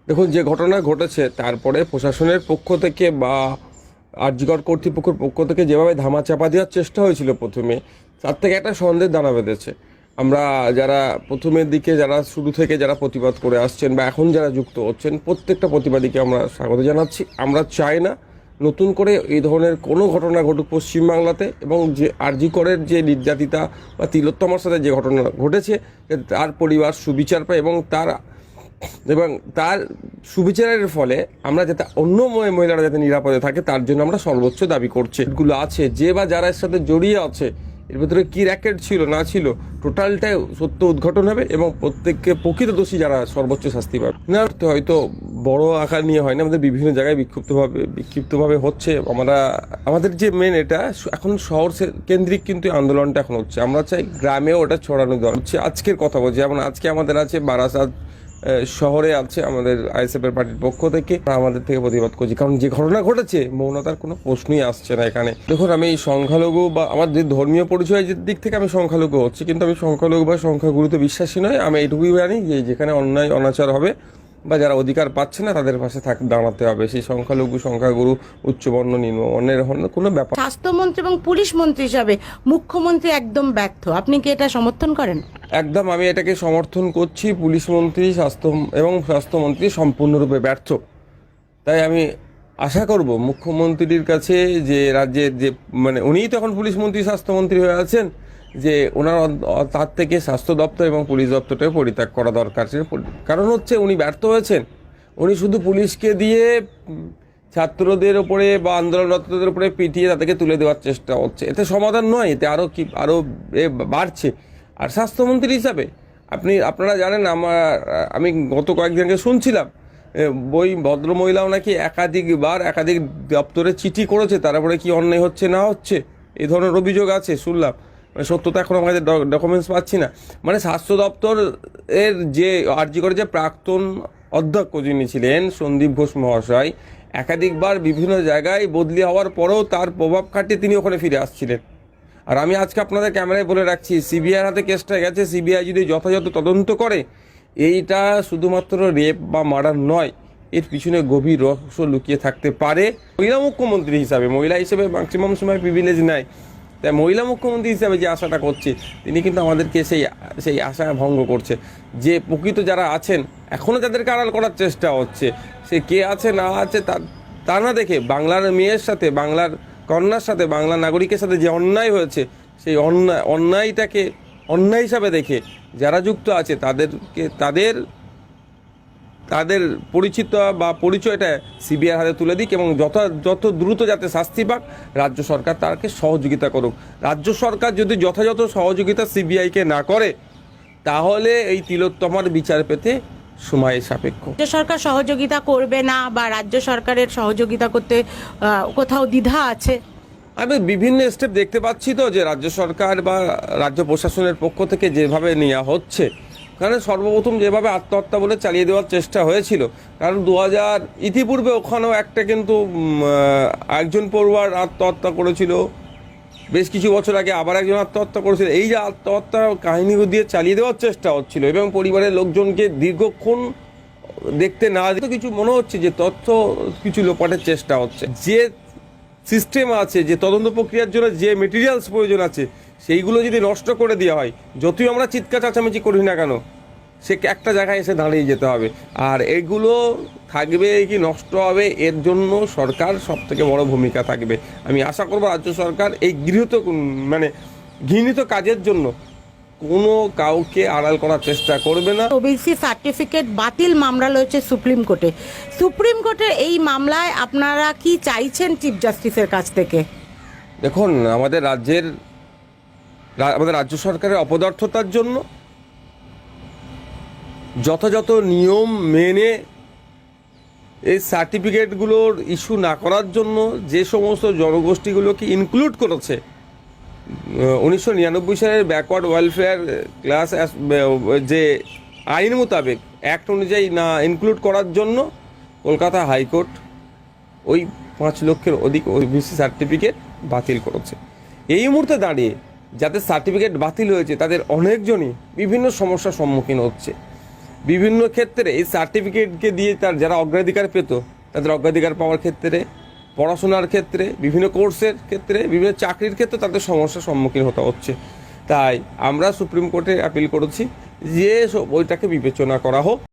দেখুন, যে ঘটনা ঘটেছে তারপরে প্রশাসনের পক্ষ থেকে বা আরজিকর কর্তৃপক্ষের পক্ষ থেকে যেভাবে ধামাচাপা দেওয়ার চেষ্টা হয়েছিল প্রথমে, তার থেকে একটা সন্দেহ দানা বেঁধেছে। আমরা যারা প্রথমের দিকে যারা শুরু থেকে যারা প্রতিবাদ করে আসছেন বা এখন যারা যুক্ত হচ্ছেন, প্রত্যেকটা প্রতিবাদীকে আমরা স্বাগত জানাচ্ছি। আমরা চাই না নতুন করে এই ধরনের কোনো ঘটনা ঘটুক পশ্চিমবাংলাতে, এবং যে আরজিকরের যে নির্যাতিতা বা তিলোত্তমার সাথে যে ঘটনা ঘটেছে তার পরিবার সুবিচার পায়, এবং তার সুবিচারের ফলে আমরা যাতে অন্য মহিলারা যাতে নিরাপদে থাকে তার জন্য আমরা সর্বোচ্চ দাবি করছি। এগুলো আছে যে বা যারা এর সাথে জড়িয়ে আছে, এর ভেতরে কী র্যাকেট ছিল না ছিল, টোটালটাই সত্য উদ্ঘাটন হবে এবং প্রত্যেককে প্রকৃত দোষী যারা সর্বোচ্চ শাস্তি পাবে। না হয়তো বড় আকার নিয়ে হয় না, আমাদের বিভিন্ন জায়গায় বিক্ষিপ্তভাবে হচ্ছে। আমাদের যে মেন এটা এখন শহর কেন্দ্রিক কিন্তু আন্দোলনটা এখন হচ্ছে। আমরা চাই গ্রামেও ওটা ছড়ানো দরকার হচ্ছে। আজকের কথা বলছি, যেমন আজকে আমাদের আছে বারাসাত শহরে আছে আমাদের আইএসএফের পার্টির পক্ষ থেকে, আমাদের থেকে প্রতিবাদ করছি, কারণ যে ঘটনা ঘটেছে মৌনতার কোনো প্রশ্নই আসছে না এখানে। দেখুন, আমি সংখ্যালঘু বা আমার যে ধর্মীয় পরিচয়ের দিক থেকে আমি সংখ্যালঘু হচ্ছি, কিন্তু আমি সংখ্যালঘু বা সংখ্যাগুরুতে বিশ্বাসী নয়। আমি এইটুকুই জানি যে যেখানে অন্যায় অনাচার হবে বা যারা অধিকার পাচ্ছে না তাদের পাশে দাঁড়াতে হবে। সেই সংখ্যালঘু সংখ্যাগুরু উচ্চবর্ণ নিম্নবর্ণের কোনো ব্যাপার। স্বাস্থ্যমন্ত্রী এবং পুলিশ মন্ত্রী হিসাবে মুখ্যমন্ত্রী একদম ব্যর্থ, আপনি কি এটা সমর্থন করেন? একদম, আমি এটাকে সমর্থন করছি। পুলিশ মন্ত্রী স্বাস্থ্যমন্ত্রী সম্পূর্ণরূপে ব্যর্থ। তাই আমি আশা করব মুখ্যমন্ত্রীর কাছে যে রাজ্যের যে উনিই তো এখন পুলিশ মন্ত্রী স্বাস্থ্যমন্ত্রী হয়ে আছেন, যে ওনার তার থেকে স্বাস্থ্য দপ্তর এবং পুলিশ দপ্তরটাকে পরিত্যাগ করা দরকার। কারণ হচ্ছে উনি ব্যর্থ হয়েছেন। উনি শুধু পুলিশকে দিয়ে ছাত্রদের ওপরে বা আন্দোলনরতদের উপরে পিটিয়ে তাদেরকে তুলে দেওয়ার চেষ্টা হচ্ছে। এতে সমাধান নয়, এতে আরও বাড়ছে। আর স্বাস্থ্যমন্ত্রী হিসাবে আপনারা জানেন, আমি গত কয়েকদিনকে শুনছিলাম ভদ্রমহিলাও নাকি একাধিক দপ্তরে চিঠি করেছে, তারপরে কি অন্যায় হচ্ছে না হচ্ছে এই ধরনের অভিযোগ আছে শুনলাম। সত্যতা এখন আমাদের ডকুমেন্টস পাচ্ছি না। স্বাস্থ্য দপ্তর এর যে আরজিকর যে প্রাক্তন অধ্যক্ষ যিনি ছিলেন সন্দীপ ঘোষ মহাশয়, একাধিকবার বিভিন্ন জায়গায় বদলি হওয়ার পরেও তার প্রভাব খাটিয়ে তিনি ওখানে ফিরে আসছিলেন। আর আমি আজকে আপনাদের ক্যামেরায় বলে রাখছি, সিবিআইয়ের হাতে কেসটা গেছে। সিবিআই যদি যথাযথ তদন্ত করে, এইটা শুধুমাত্র রেপ বা মার্ডার নয়, এর পিছনে গভীর রহস্য লুকিয়ে থাকতে পারে। মহিলা মুখ্যমন্ত্রী হিসাবে, মহিলা হিসেবে ম্যাক্সিমাম সময় প্রিভিলেজ নেয়, তাই মহিলা মুখ্যমন্ত্রী হিসাবে যে আশাটা করছি, তিনি কিন্তু আমাদেরকে সেই আশা ভঙ্গ করছে। যে প্রকৃত যারা আছেন এখনও যাদেরকে আড়াল করার চেষ্টা হচ্ছে, সে কে আছে না আছে তা না দেখে বাংলার মেয়ের সাথে, বাংলার কন্যার সাথে, বাংলা নাগরিকের সাথে যে অন্যায় হয়েছে, সেই অন্যায়টাকে অন্যায় হিসাবে দেখে যারা যুক্ত আছে তাদের পরিচিত বা পরিচয়টা সিবিআই হাতে তুলে দিক, এবং যত দ্রুত যাতে শাস্তি পাক রাজ্য সরকার তাকে সহযোগিতা করুক। রাজ্য সরকার যদি যথাযথ সহযোগিতা সিবিআইকে না করে, তাহলে এই তিলোত্তমার বিচার পেতে সময় সাপেক্ষ। রাজ্য সরকার সহযোগিতা করবে না বা রাজ্য সরকারের সহযোগিতা করতে কোথাও দ্বিধা আছে? আমি বিভিন্ন স্টেপ দেখতে পাচ্ছি তো, যে রাজ্য সরকার বা রাজ্য প্রশাসনের পক্ষ থেকে যেভাবে নেওয়া হচ্ছে। কারণ সর্বপ্রথম যেভাবে আত্মহত্যা বলে চালিয়ে দেওয়ার চেষ্টা হয়েছিল, কারণ ইতিপূর্বে ওখানেও একটা কিন্তু একজন পড়ুয়ার আত্মহত্যা করেছিল, বেশ কিছু বছর আগে আবার একজন আত্মহত্যা করেছিল। এই যে আত্মহত্যা কাহিনী দিয়ে চালিয়ে দেওয়ার চেষ্টা হচ্ছিল, এবং পরিবারের লোকজনকে দীর্ঘক্ষণ দেখতে না যেত, কিছু মনে হচ্ছে যে তথ্য কিছু লোপাটের চেষ্টা হচ্ছে। যে সিস্টেম আছে, যে তদন্ত প্রক্রিয়ার জন্য যে মেটেরিয়ালস প্রয়োজন আছে, সেইগুলো যদি নষ্ট করে দেওয়া হয়, যতই আমরা চিৎকার চাচামেচি করি না কেন, সে একটা জায়গায় এসে দাঁড়িয়ে যেতে হবে। আর এগুলো থাকবে কি নষ্ট হবে, এর জন্য সরকার সবথেকে বড় ভূমিকা থাকবে। আমি আশা করব রাজ্য সরকার এই ঘৃণিত কাজের জন্য কোনো কাউকে আড়াল করার চেষ্টা করবে না। ওবিসি সার্টিফিকেট বাতিল মামলা রয়েছে সুপ্রিম কোর্টে। এই মামলায় আপনারা কি চাইছেন চিফ জাস্টিসের কাছ থেকে? দেখুন, আমাদের রাজ্য সরকারের অপদার্থতার জন্য, যথাযথ নিয়ম মেনে এই সার্টিফিকেটগুলোর ইস্যু না করার জন্য যে সমস্ত জনগোষ্ঠীগুলোকে ইনক্লুড করেছে 1999 সালের ব্যাকওয়ার্ড ওয়েলফেয়ার ক্লাস যে আইন মোতাবেক অ্যাক্ট অনুযায়ী না ইনক্লুড করার জন্য কলকাতা হাইকোর্ট ওই 5 লক্ষের অধিক ওবিসি সার্টিফিকেট বাতিল করেছে। এই মুহূর্তে দাঁড়িয়ে যাদের সার্টিফিকেট বাতিল হয়েছে তাদের অনেকজনই বিভিন্ন সমস্যার সম্মুখীন হচ্ছে। বিভিন্ন ক্ষেত্রে এই সার্টিফিকেটকে দিয়ে তার যারা অগ্রাধিকার পেত তাদের অগ্রাধিকার পাওয়ার ক্ষেত্রে, পড়াশোনার ক্ষেত্রে, বিভিন্ন কোর্সের ক্ষেত্রে, বিভিন্ন চাকরির ক্ষেত্রে তাদের সমস্যার সম্মুখীন হতে হচ্ছে। তাই আমরা সুপ্রিম কোর্টে অ্যাপিল করেছি যে ওইটাকে বিবেচনা করা হোক।